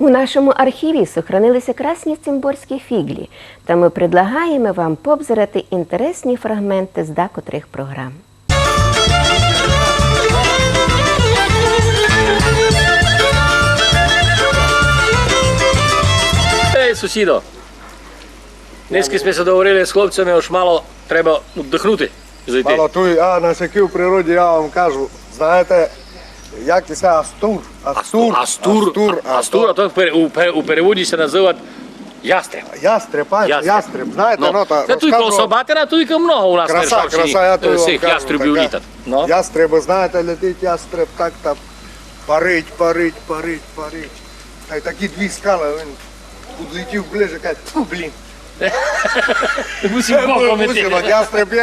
У нашому архіві сохранилися красні цимборські фіглі, та ми предлагаємо вам пообзирати інтересні фрагменти з декотрих програм. Ej, сусідо, днески сме се договорили з хлопцями, ось мало треба віддихнути. Мало туй, на всякій в природі я вам кажу, знаєте, як це Астур? Астур, а то у переводі се називає ястреб. Ястреб, ястреб, знаєте, Це туй коло Собатина, туй много у нас на Ржавчині всіх ястребів літать. Ястреби, знаєте, летить ястреб, так там парить. Та й такі дві скали, він підлетів ближче, каже, фу, блін. Мусим боком іти. Ястреб.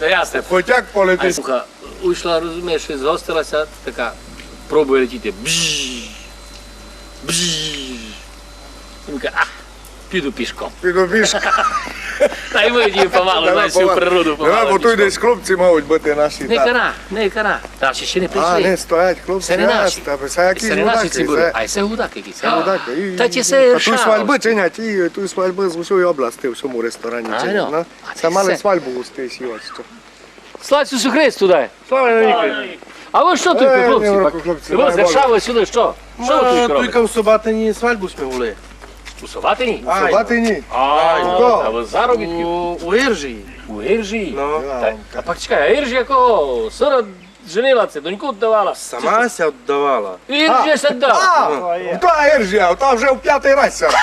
Ястреб. Потяг полетить. Слуха, уйшла, розумієш, згостилася, така, пробує летіти. Бжжж. Він каже, піду пішком. Та й вийдів помалу, на всю природу помалу. Бо тут десь хлопці мають бути наші. Не кара. Наші ще не прийшли. Не стоять хлопці. Це не наші. Це не наші цибури, а це гудаки якісь. Та ті це Тут свадьби чинять, і тут свадьби з усієї області, в всьому ресторані чинять. Це мали свадьбу у стесі. Слава Ісусу Христу, дай. Слава навіки. А ви що тут, хлопці? Ви зершали сюди, що? Що ви тут робите? Тільки в Собатині свадьбу ми були. У Собатині? В Собатині. А ви заробітки? У Іржії. У Іржії? Ну. А пак чекай, а Іржія кого? Сира женила це, доньку віддавала? Сама ся віддавала. Іржія се дала. Та Ержія, та вже в п'ятий раз сяде.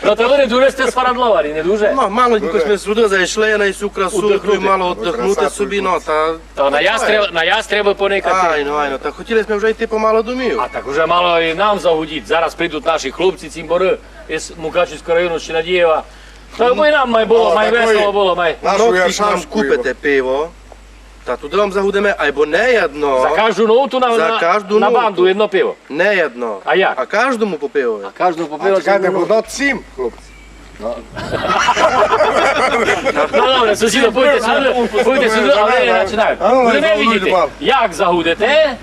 Ну то ви не дуже сте сварадловарі, не дуже? Ну, маленько ми сюди зайшли на цю красу, і мало віддихнути собі, ну, та... То на ястреби поникати. Айно, та хотіли ми вже йти помало домів. А так уже мало і нам загудіть. Зараз прийдуть наші хлопці, цимбори із Мукачівського району, з Чинадієва. Та бо і нам май було, май весело було, май. Років нам купите пиво, та туди вам загудемо, або не одно. За кожну ноуту на банду одно пиво. Не одно. А як? А кожному по пиво. Кожну по пиво. Чекайте, будуть 7, хлопці. Ну добре, сусіду, пойте сюди, але не починаємо. Будемо видіти, як загудете,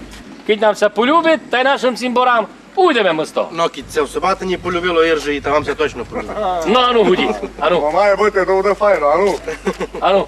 кить нам все полюбить, та й нашим цимборам уйдемо ми з того. Ну, кіт це в Собатині полюбило Іржії, та вам це точно полюбить. Ну, ану, гудіть, ану, Має бути, то буде файно, ану. ану.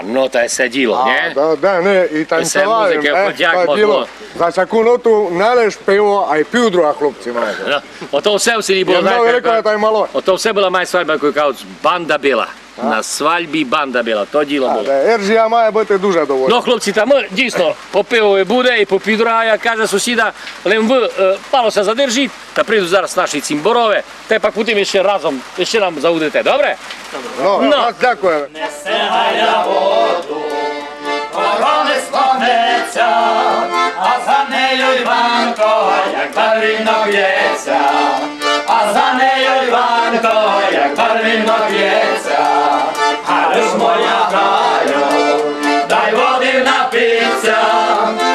Ну, та це діло, не? Да, не, і танцювали. музика, подяк могло. За всяку ноту налиш пиво, а й пів друга хлопці мають. Ото все в селі було, Одно велике, та й мало. ото все була моя свадьба, яку кажуть, банда біла. На свадьбі банда біла, то діло було. Ержія має бути дуже довольна. Ну, хлопці, та ми дійсно по пиву буде і по півдруга, як каже сусіда, але ви палося задержіть, та прийдуть зараз наші цимборове, та й пак потім ще разом, ще нам заудите, добре? Ну, вас дякую. Несе воду, ворони склонеться, а за нею Іванко, як барвінок б'ється, а за нею Іванко, як барвінок б'ється, але ж моя граю, дай води напиться,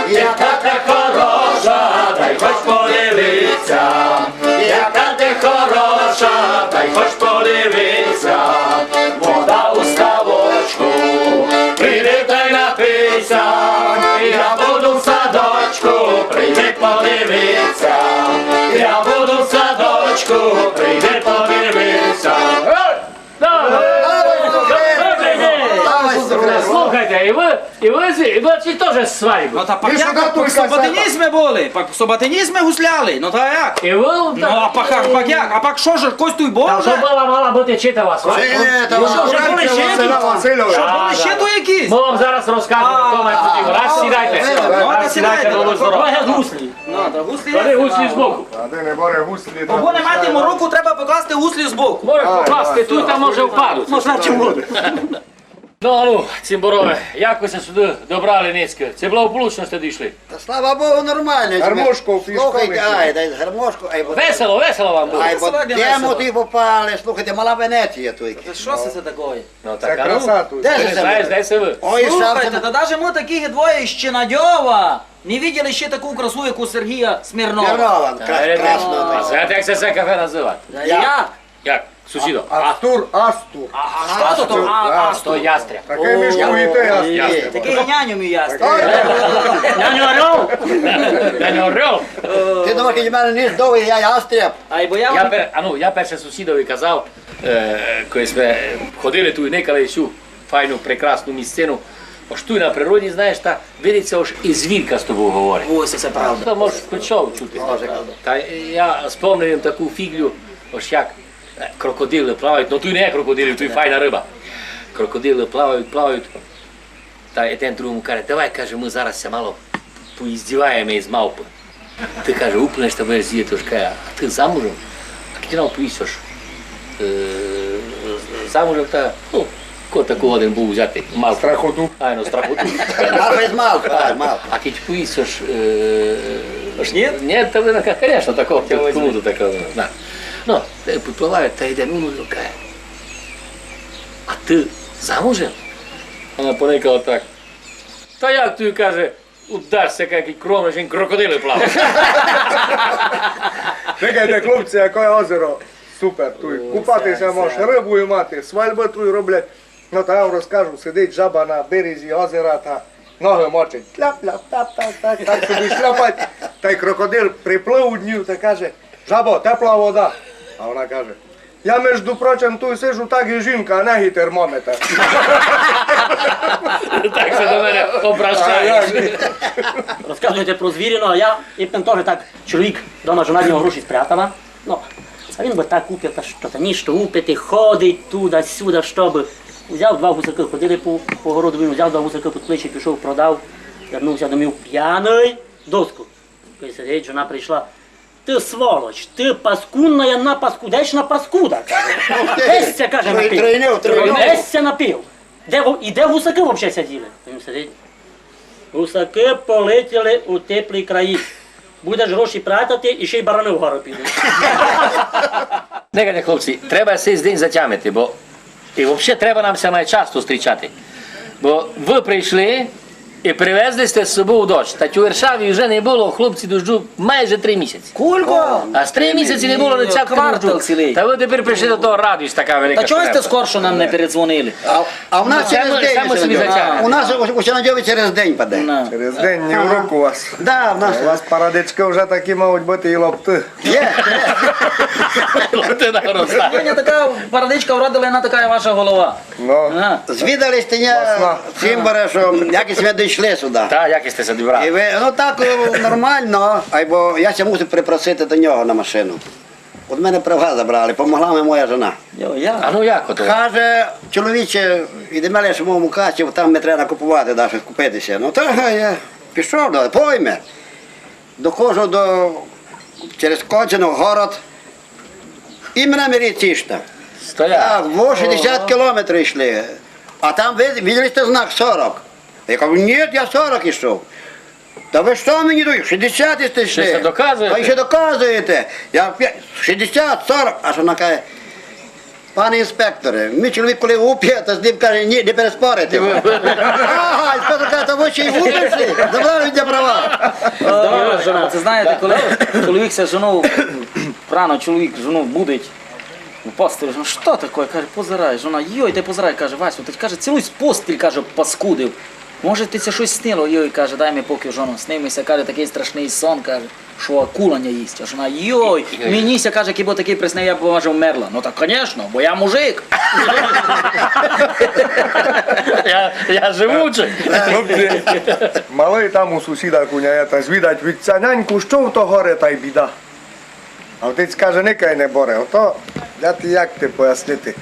яка ти хороша, дай хоч подивиться, яка ти хороша, дай хоч подивиться, вода у ставочку, прийди та й напийся, я буду в садочку, прийди подивиться, я буду в садочку, прийди подивиться. Слухайте, і ви теж з свадьби. Ну та пак як, пак в Собатинізмі були, пак в Собатинізмі гусляли, ну та як? І ви? Ну а пак як, а пак що ж, когось тут був Та вже вже? мала бути читава свадьба. Що вже були ще Василя тут? Васильовича. Що були ще тут якісь? Ми вам зараз розкажемо, хто має хотів. Раз сідайте. Раз сідайте, було здорово. гуслі. Ну, та гуслі Вони є. гуслі збоку. А де не боре гуслі. Бо не мати йому руку, треба покласти гуслі збоку. Може покласти, тут там може впадуть. Можна чому? Ну, цимборове, як ви се сюди добрали низько? Це благополучно сте дійшли? Та слава Богу, нормально. Гармошку в Слухайте, фішкові. ай, дай гармошку, ай, бо... Весело вам було. Ай, бо Сьогодні тему весело. ти попали, слухайте, мала Венеція тільки. Що це таке? Ну, Це так, а ну, краса тут. Де ти ж не знаєш, де це ви? Ой, Слухайте, сам та навіть ми такі двоє ще Надьова не виділи ще таку красу, як у Сергія Смірнова. Мирнова, красно. А знаєте, як це кафе називати? Як? Як? Сусідо? Астур. А що тут? А, То ястря. Таке мішку і ти, Астур. такий няню мій ясний. Няню Орел! Няню Орел! Ти думаєш, що в мене ніж довгий, я ястреб. Ай, бо я... Я перше сусідові казав, коли ми ходили тут і никали всю файну, прекрасну місцину, ось тут на природі, знаєш, та видиться, ось і звірка з тобою говорить. Ось це правда. Та можеш почав чути. Та я спомнив їм таку фіглю, ось як крокодили плавають, ну тут не крокодили, тут файна риба. Крокодили плавають. Та і ten другому каже, давай, каже, ми зараз ся мало поіздіваємо із мавпи. Ти каже, упнеш та будеш з'їти, каже, а ти замужем? А ти нам поїсиш? Замужем та, ну, кого такого один був взяти? Мал. Страхоту. Ай, ну, страхоту. Мал без малку, ай, мал. А ти поїсиш? Ні? Ні, та ви, звісно, такого, кому то такого, на. Ну, підпливають та йде, ну, каже, а ти замужем? Вона поникала так. Та як ти, каже, удашся, який кромиш, він крокодили плавають. Чекайте, хлопці, яке озеро. Супер, тут купатися можеш, рибу і мати, свальби тут роблять. Ну, та я вам розкажу, сидить жаба на березі озера та ноги мочить. Ляп-ляп, так собі шляпать. Та й крокодил приплив у днів та каже, жабо, тепла вода. А вона каже, я, між прочим, тут сижу так і жінка, а не термометр. Так се до мене обращаєш. Розказуєте про звірину, а я іпен теж так чоловік дома жона в нього гроші спрятала. Ну, а він би так уп'яв, та що та ніщо упити, ходить туди-сюди, щоб. Взяв два гусаки, ходили по городу, він взяв два гусаки під плечі, пішов, продав, вернувся домів п'яний, доску. Коли сидить, жона прийшла. Ти сволоч, ти паскудна, на паскудечна паскуда, каже. Десся, каже, напів. Тройнив. Десся напів. І де гусаки взагалі сиділи? Він сидить. Гусаки полетіли у теплі краї. Будеш гроші пратити і ще й барани вгору підуть. Некайте, хлопці, треба цей день затямити, бо і взагалі треба нам ся часто зустрічати. Бо ви прийшли і привезли сте з собою дощ. Та у Варшаві вже не було, хлопці, дощу майже 3 місяці. Кулько! А з 3 місяці не було ні цяпки Квартал дощу. цілий. Та ви тепер прийшли до того, радість така велика. Та чого що сте треба. скорше нам не передзвонили? А в нас Це через ми- день. це ми собі Синадьов. затягнемо. У нас у Синадьові через день паде. На. Через день ні в руку у вас. Да, в нас. У вас парадички вже такі мають бути і лопти. Є. Ти наростає. Сьогодні така парадичка вродила, вона така ваша голова. Ну, А. Звідали стеня Власна. Цимбора, що якось ви дійшли сюди. Та, як сте се І добрали? ви, ну так нормально, бо я ся мусив припросити до нього на машину. От мене права забрали, помогла мені моя жона. А ну як ото? Каже, чоловіче, іди мене, що в моєму касі, там не треба купувати, да, щось купитися. Ну так я пішов, да, пойме. Доходжу через Коджино, город, і мене міліцішта. Стоять. Так, 60 кілометрів йшли. А там виділи знак 40. Я кажу, ні, я 40 йшов. Та ви що мені даєте? 60 йшли. Ще це доказуєте? А ще доказуєте. Я 60, 40. Аж вона каже, пане інспекторе, мій чоловік коли уп'є, то з ним каже, ні, не переспорите. Ага, інспектор каже, то ви ще й уп'єшли, забрали від права. Це знаєте, коли чоловік ся жену, рано чоловік жену будить, у постелі, жена, що таке? Каже, позирай, жона, йой, ти позирай, каже, Васю, ти каже, цілуй з постіль, каже, паскудив. Може, ти це щось снило, йой, каже, дай мені поки жону, снився, каже, такий страшний сон, каже, що акула не їсть. А жона, йой, мені ся, каже, кібо такий приснив, я б, може, вмерла. Ну так, звісно, бо я мужик. Я живучий. хлопці, малий там у сусіда куняє, та звідать від ця няньку, що в то горе, та й біда. А отець каже, никай не боре, ото, як ти пояснити?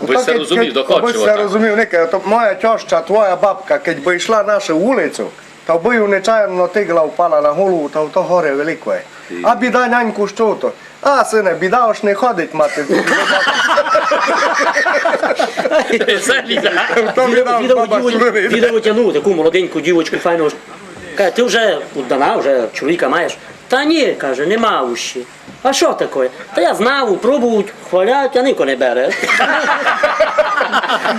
Ви це розумів, доходчиво, Ви це так. розумів, никай, ото моя тьоща, твоя бабка, keď би йшла нашу вулицю, то би нечаянно тигла впала на голову, та в то горе велике. А біда няньку, що то? А, сине, біда уж не ходить мати. То біда баба Шурини. Відео тягнув таку молоденьку дівочку файну. Каже, ти вже удана, вже чоловіка маєш? Та ні, каже, нема ущі. А що таке? Та я знав, пробують, хвалять, а ніко не бере.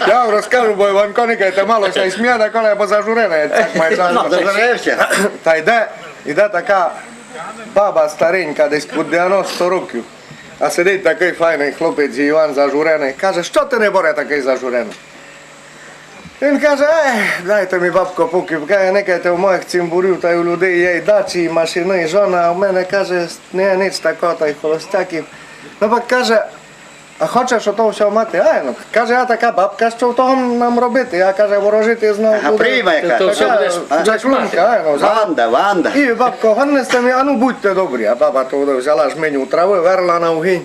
Я вам розкажу, бо Іванко не кайте, мало ся й сміяне, коли бо зажурене. Так має час. Зажарився. Та йде така баба старенька, десь по 90 років. А сидить такий файний хлопець Іван зажурений. Каже, що ти не боре такий зажурений? Він каже, дайте мені, бабко, поки, каже, не кайте в моїх цимбурів, та й у людей є і дачі, і машини, і жона, а в мене, каже, не ніч такого, та й холостяків. Ну, бак каже, а хочеш ото все мати? Ну, каже, я така бабка, що того нам робити? Я, каже, ворожити знову А прийма яка? То все будеш Чаклунка, Ванда. І бабко, гоннесте мені, а ну будьте добрі. А баба туди взяла жменю трави, верла на вгінь.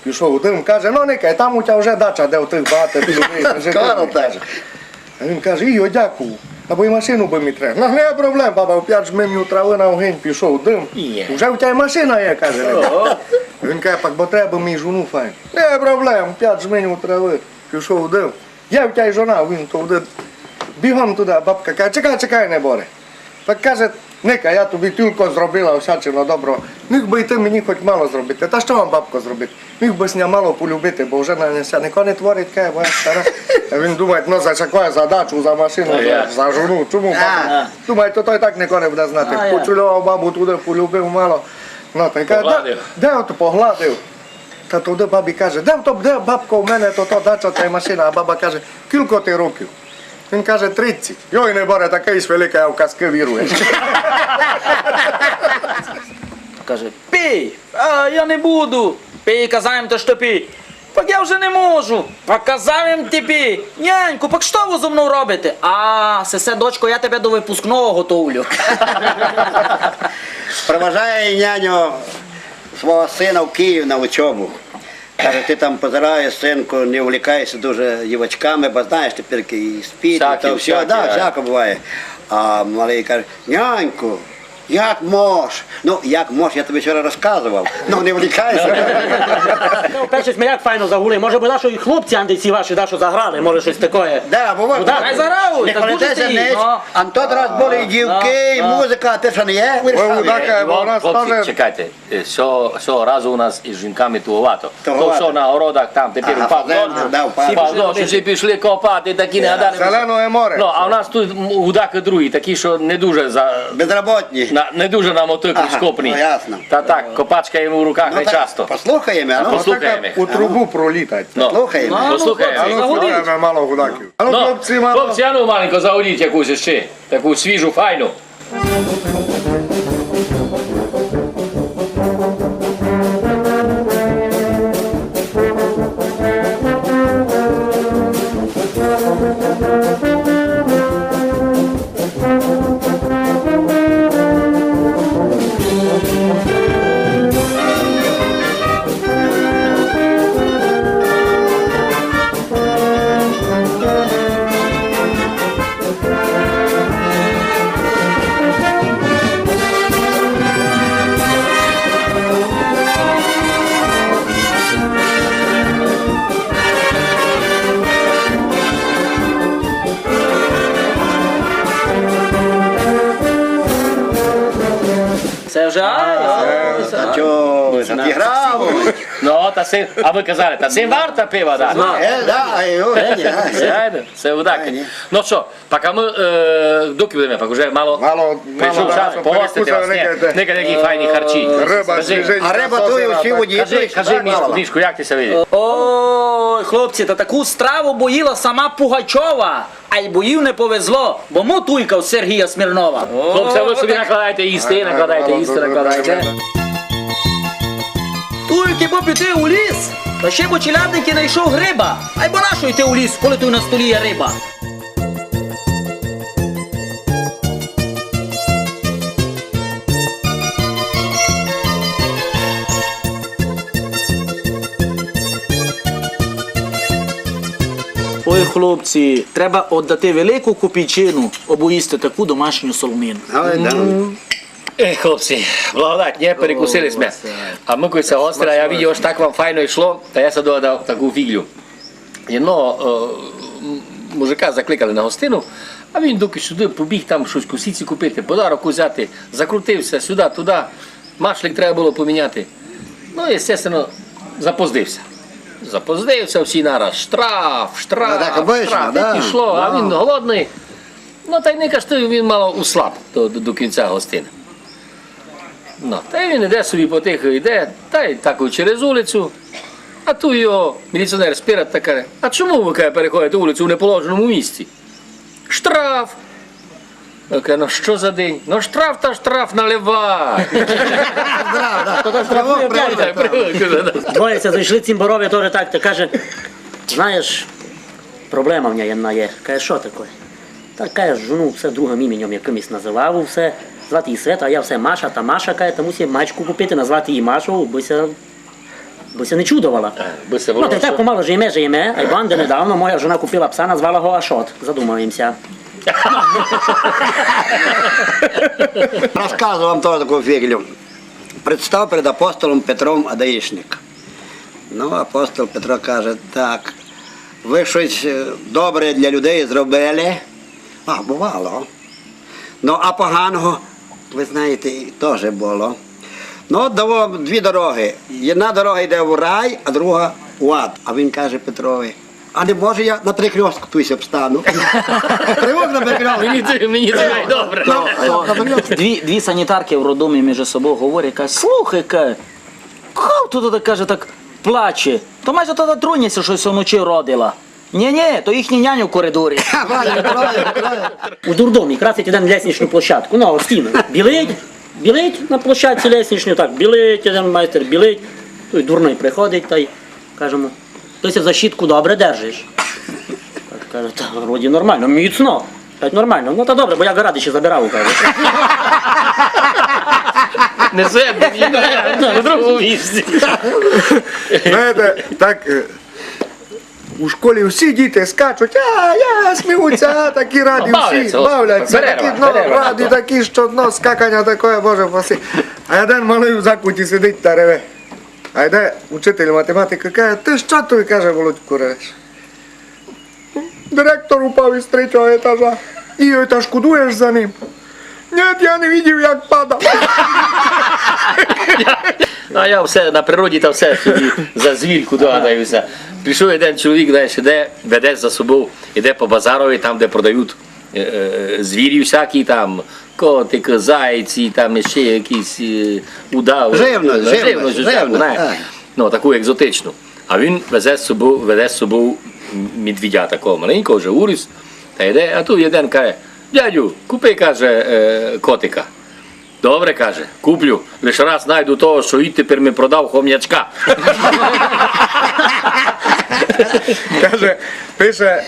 Пішов дим, каже, ну никай, там у тебе вже дача, де у тих багато людей. Скоро каже. А він каже, Ійо, дякую. Або й машину би мені треба. Ну, не проблем, баба, опять жменю трави на вгінь, пішов дим. Вже у тебе машина є, каже. Він каже, пак, бо треба мені жону файн. Не проблем, опять жменю трави, пішов дим. Є в тебе жона, він туди. Бігом туди, бабка каже, чекай, не боре. Так каже, Ника, я тобі тільки зробила всячину добро. Міг би й ти мені хоч мало зробити. Та що вам, бабко, зробити? Міг би сня мало полюбити, бо вже на нікого не творить, каже, бо я стара. А він думає, ну за чекає, за дачу, за машину, за жону. Чому, бабко? Думає, то той так нікого не буде знати. Почулював бабу туди, полюбив мало. Ну, та й каже, де от погладив? Та туди бабі каже, де бабко в мене, то дача, та й машина. А баба каже, кілько ти років? Він каже, 30. Йой, не боре, такий ж великий, а в казки віруєш. Каже, пий, а я не буду. Пий, казав їм, то що пий. Пак я вже не можу. Пак казав їм ти пий. Няньку, пак що ви зо мною робите? А, сесе, дочко, я тебе до випускного готовлю. Проважає няню свого сина в Київ на учобу. Каже, ти там позираєш, синку, не увлікайся дуже дівочками, бо знаєш, тепер і спіти, то все, всяко буває. А малий каже, няньку, як мож? Ну, як мож, я тобі вчора розказував. Ну, не влікайся. Ну, перше, ми як файно загули. Може би наші хлопці андиці ваші, що заграли, може щось таке. Да, буває. Хай заграють, Не так буде колитеся ти. ніч, а то раз були і дівки, і музика, а ти що не є? Бо у нас Хлопці, теж... чекайте, що разу у нас із жінками туговато. То Туговато. що на городах там, тепер Ага, впав да, впав. дощ, всі пішли копати, такі не гадали. Зелене море. Ну, а у нас тут гудаки другі, такі, що не дуже Безработні. не дуже на мотику Ага, скопні. ну, ясно. Та так, копачка йому в руках не так часто. Послухаємо, а ну. Послухаємо. У трубу пролітать. Ну, Слухаємо. послухаємо. А ну, слухаємо мало гудаків. А ну, Ну, хлопці, мало. хлопці, а ну маленько загудіть якусь ще, таку свіжу, файну. Це вже, Та чого, затіграв. Ну, а ви казали, та сим варта пива, так? Да, Правильно, це удаки. Ну що, поки ми доки будемо, поки вже мало прийшов час погостити вас, некад які файні харчі. Риба, свіженька. А риба тую всі воді. Кажи, Мішку, як ти себе видиш? ой, хлопці, та таку страву боїла сама Пугачова. А й боїв не повезло, бо мотуйкав Сергія Смірнова. Хлопці, ви собі накладайте їсти, накладайте. Тільки бо піти у ліс, та ще бо челядники знайшов гриба. А й бо нащо йти у ліс, коли тут на столі є риба? Ой, хлопці, треба віддати велику копійчину, або їсти таку домашню соломину. Хлопці, благодать, не перекусили сме. А ми коли це гостра, я бачив, що так вам файно йшло, та я себе дав таку фіглю. Одного мужика закликали на гостину, а він доки сюди побіг там щось кусіці купити, подарок взяти, закрутився сюди, туди, машлик треба було поміняти. Ну, звісно, запоздився. Запоздився всі нараз, штраф, так обично, штраф, да. і пішло, а він голодний. Ну, та й не каштує, він мало услаб до кінця гостини. Ну, та й він іде собі потихо йде, та й так через вулицю. А тут його міліціонер сперед та каже, а чому ви каже, переходите вулицю в неположеному місці? Штраф. Я кажу, ну що за день? Ну штраф та штраф наливай. Двоє зайшли цимборові, теж так, та каже, знаєш, проблема в нього одна є. Каже, що таке? Та каже, жону все другим іменем якимось називав, все, звати її Света, а я все Маша, та Маша, каже, та мусив мачку купити, назвати її Машу, бося не чудувала. Ну, та й так помало живе, а й банди недавно моя жона купила пса, назвала його Ашот, задумаємося. Рассказываю вам тоже такую фиглю. Представ перед апостолом Петром Адаїшник. Ну, апостол Петро каже, так, ви щось добре для людей зробили. А, бувало. Ну, а поганого, ви знаєте, теж було. Ну, давав дві дороги. Одна дорога йде в рай, а друга в ад. А він каже Петрові, а не може я на перекрестку тусь обстану? Тривог на перекрестку. Мені це добре. Дві санітарки в роддомі між собою говорять, кажуть, слухай, хто тут каже, так плаче? То майже тоді труняться, щось вночі родила. Ні, то їхні няня в коридорі. У дурдомі красить один лестничну площадку, ну, от стіну. Білить на площадці лестничній, так, білить, один майстер білить. Той дурний приходить та й кажемо, ти за щітку добре держиш. Так, каже, та вроді нормально, міцно. Кажуть, нормально, ну та добре, бо я гаради ще забирав, каже. Не себе, на другому місці. Знаєте, так у школі всі діти скачуть, сміються, такі раді всі, бавляться, такі раді, такі, що скакання таке, Боже паси. А один малий в закуті сидить та реве. А йде учитель математики, каже, ти що тут, каже, Володьку, ревеш? Директор упав із 3-го етажа. І та шкодуєш за ним? Ні, я не бачив, як падав. А я все на природі та все собі за звільку догадаюся. Прийшов один чоловік, знаєш, іде, веде за собою, іде по базарові, там, де продають звірі всякі, там, котик, зайці, там ще якісь удави. Живно. Ну, таку екзотичну. А він веде з собою медведя такого маленького, вже уріс, та йде, а тут один каже, дядю, купи, каже, котика. Добре, каже, куплю, лише раз знайду того, що і тепер ми продав хом'ячка. Каже, пише,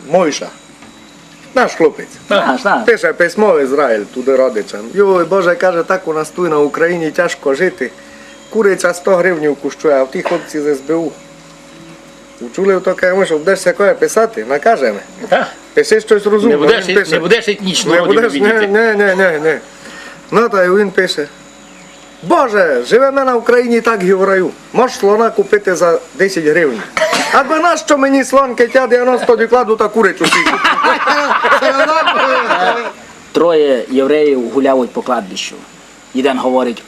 Мойша, наш хлопець. Пише письмо Ізраїль туди родичам. Йой, Боже, каже, так у нас тут на Україні тяжко жити. Куриця 100 гривнів коштує, а в ті хлопці з СБУ. Учули, то каже, що будеш таке писати, накажемо. Пиши щось розумне. Не будеш етнічно Не родину будеш, віддіти. не. Ну, та й він пише. Боже, живемо на Україні так і в раю. Можеш слона купити за 10 гривень. А до нас, що мені слон китя 90 докладу та курицю сіку. Троє євреїв гуляють по кладбищу. Один говорить,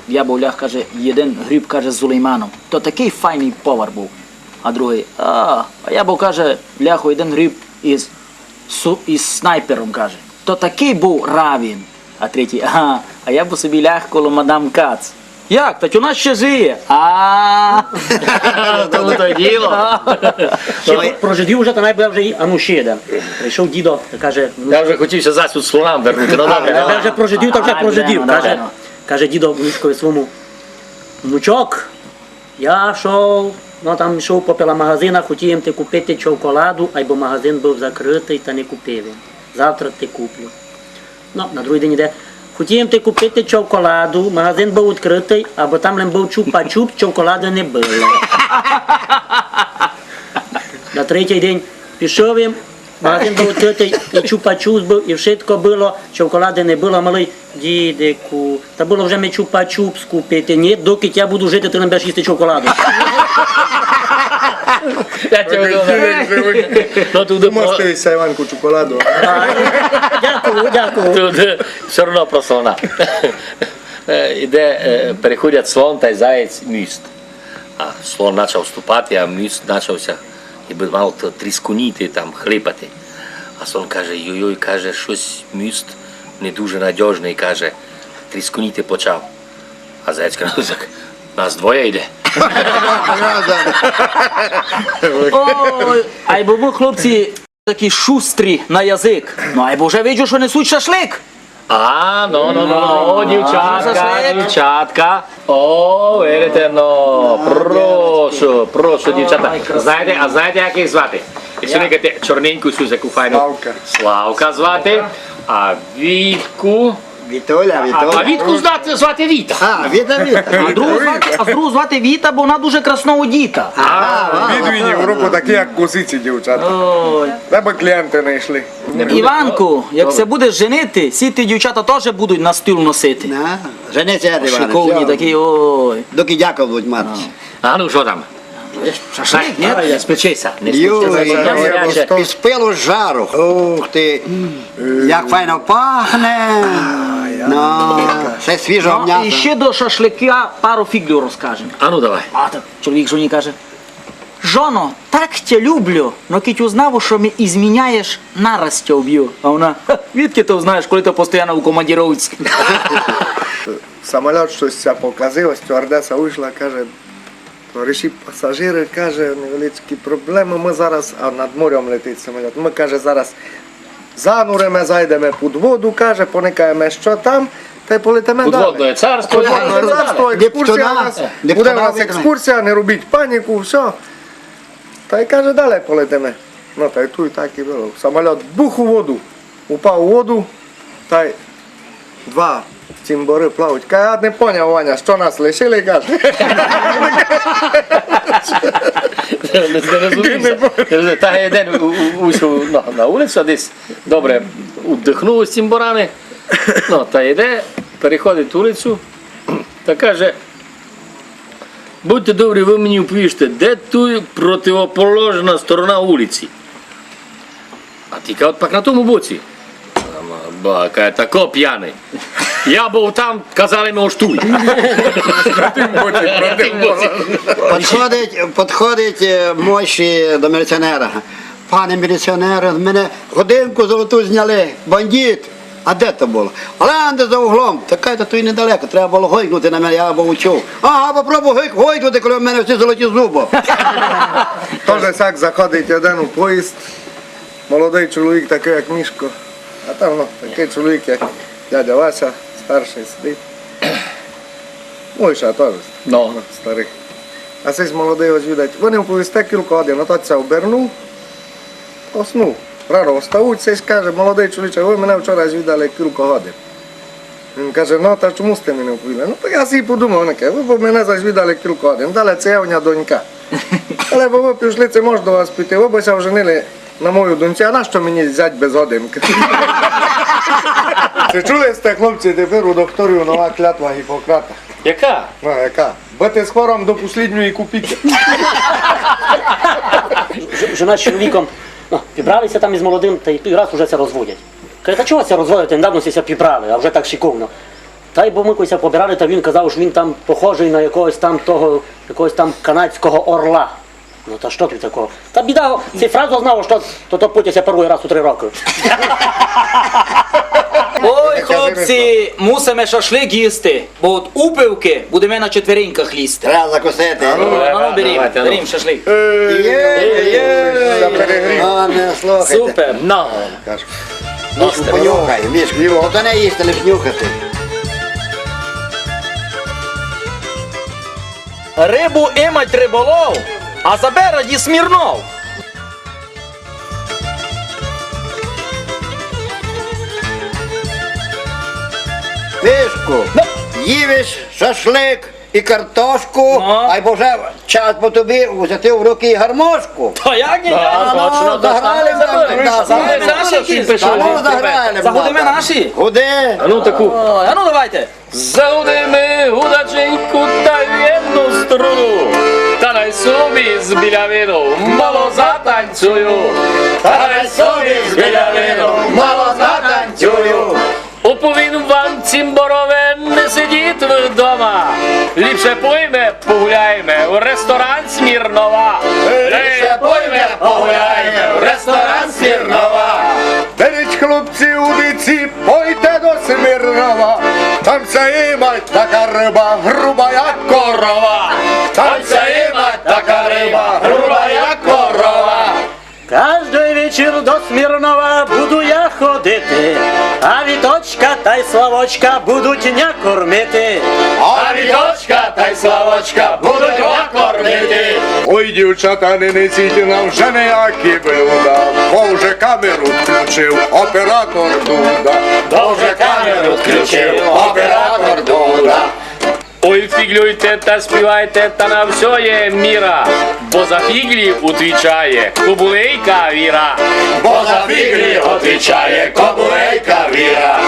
я був лях, каже, один гріб, каже, з Сулейманом. То такий файний повар був. А другий, а я був, каже, ляху, один гріб із снайпером, каже. То такий був Равін. А третій, а я б собі ляг коло мадам Кац. Як? Та у нас ще жиє. Тому то діло. Про жидів вже, та найбуде вже і, а ну ще один. Прийшов дідо, та каже, Я вже хотівся засуд слонам вернути, ну добре. я вже про жидів, та вже про жидів. Каже дідо внучкові своєму, внучок, я йшов по магазинах, хотів ти купити чоколаду, або магазин був закритий та не купив. Завтра ти куплю. Ну, на другий день йде, хотів ти купити чоколаду, магазин був відкритий, або там був чупа-чуп, чоколади не було. На третій день пішов їм, Магазин був відкритий, і чупа-чус був, і вшитко було, чоколади не було, малий дідику. Та було вже ми чупа-чупс купити. Ні, доки я буду жити, ти не будеш їсти чоколаду. Ja ću to tu Мостився Іванку чоколаду. Дякую, дякую. Тут все одно про слона. Іде, переходять слон та заєць міст. А слон почав ступати, а міст почався і би мав трісконіти, там, хлипати. А слон каже, йой-йой, каже, щось міст не дуже надіжний, каже, трісконіти почав. А заєць каже, так, нас двоє йде. Ой, айбо ми, хлопці, такі шустрі на язик. Ну, айбо вже виджу, що несуть шашлик. А, о, дівчатка. О, видите, прошу, дівчата. Знаєте, як їх звати? Якщо не кажете, чорненьку цю таку файну. Славка. Славка звати, а Вітку. Вітоля, А Вітку звати Віта. А, Віта. А другу звати Віта, бо вона дуже красно одіта. Відвідні в руку такі, як косиці, дівчата. Ой. Тебе клієнти не йшли. Іванку, як се будеш женити, всі ті дівчата теж будуть на стіл носити. Жениться, Шиковні Іване. такі, ой. Доки дякую будуть мати. А ну що там? Шашлик, ні? Не спечися, не Юй, спечися. із пилу з жару. Ух ти, як файно пахне. Ну, все свіжого Ну, м'яса. і ще до шашлика пару фіглів розкажемо. А ну давай. А так чоловік жоні каже: Жоно, так тя люблю, но кіть узнав, що ми ізміняєш, нараз тя вб'ю. А вона: «Ха, відки ти знаєш, коли ти постійно у командіровці? Самоліт щось ся показив, стюардеса вийшла, каже, товариші пасажири, каже, невеличкі проблеми, ми зараз, а над морем летить самоліт, ми, каже, зараз зануримо, зайдемо під воду, каже, поникаємо, що там, та й полетимо далі. Підводне царство. Подводне царство, екскурсія у нас, буде у нас екскурсія, не робіть паніку, все. Та й каже, далі полетимо. Ну, та й тут так і було. Самоліт бух у воду, упав у воду, та й два цимбори плавають. Каже, я не поняв, Ваня, що нас лишили, каже. Та один вийшов на вулицю, десь добре вдихнув з цимборами. Ну, та йде, переходить вулицю та каже: будьте добрі, ви мені вповіжте, де тут противоположна сторона вулиці? А тільки от пак на тому боці. Ба, каже, тако п'яний. Я був там, казали ми оштуй. Підходить мощі до міліціонера. Пане міліціонере, з мене годинку золоту зняли, бандит. А де то було? Олянде за углом. Така то і недалеко, треба було гойкнути на мене, я був чув. Ага, попробуй гойкнути, коли в мене всі золоті зуби. Теж так заходить один у поїзд, молодий чоловік такий, як Мішко. А там такий чоловік, як дядя Вася, старший сидить. Мойша теж, старий. А цей молодий ось видать, вони вповісте кілька годин, а то це обернув, оснув. Рано встають, цей каже, молодий чоловіче, ви мене вчора звідали кілька годин. Він каже, ну та чому сте мене вповіли? Ну то я собі подумав, він каже, ви б мене звідали кілька годин, далі це явня донька. Але бо ви пішли, це можна до вас піти, ви б ся вженили на мою доньці, а нащо мені зять без годинки? Чи чули сте, хлопці, тепер у докторів нова клятва Гіппократа? Яка? Ну, яка? Бути з хвором до послідньої купіки. Жена з чоловіком пібралися там із молодим, та й той раз вже це розводять. Каже, та чого це розводити? Недавно ся пібрали, а вже так шиковно. Та й бо ми кося побирали, та він казав, що він там похожий на якогось там канадського орла. Ну та що тут такого? Та біда, цей фразу знав, що то потяся перший раз у 3 роки. Ой, хлопці, мусимо шашлик їсти, бо от упивки будемо на четвереньках лізти. Треба закусити. Берім шашлик. За Не слухайте. Супер. Ну, Мішку понюхай, Мішку. Ото не їсти, лиш нюхати. Рибу імать риболов, а забераді Смірнов. Мішку, ївиш шашлик і картошку, або вже час по тобі взяти в руки гармошку. Та як ні? точно, Заграли там. да, Загудемо наші якісь. Та ну, заграємо. Загудемо наші. Гуди. А ну таку. Ой, а ну давайте. Загудемо гудаченьку та єдну струну, та най собі з білявину мало затанцюю, та най собі з білявину мало затанцюю. Оповім вам, цимборове, не сидіть ви вдома, ліпше пойме, погуляйме в ресторан Смірнова. Ліпше пойме, погуляйме в ресторан Смірнова. Беріть, хлопці, удиці, пойте до Смірнова. Там це імать така риба, груба як корова. Там це імать така риба, груба як корова. Кожний вечір до Смірнова буду я ходити, а Віточка та й Славочка будуть ня кормити. А Віточка та й Славочка будуть накормити. Ой, дівчата, не несіть нам вже ніякі блюда, бо вже камеру включив оператор Дуда. Бо вже камеру включив оператор Дуда. Ой, фіглюйте та співайте, та на все є міра, бо за фіглі отвічає кобулейка Віра. Бо за фіглі отвічає кобулейка Віра.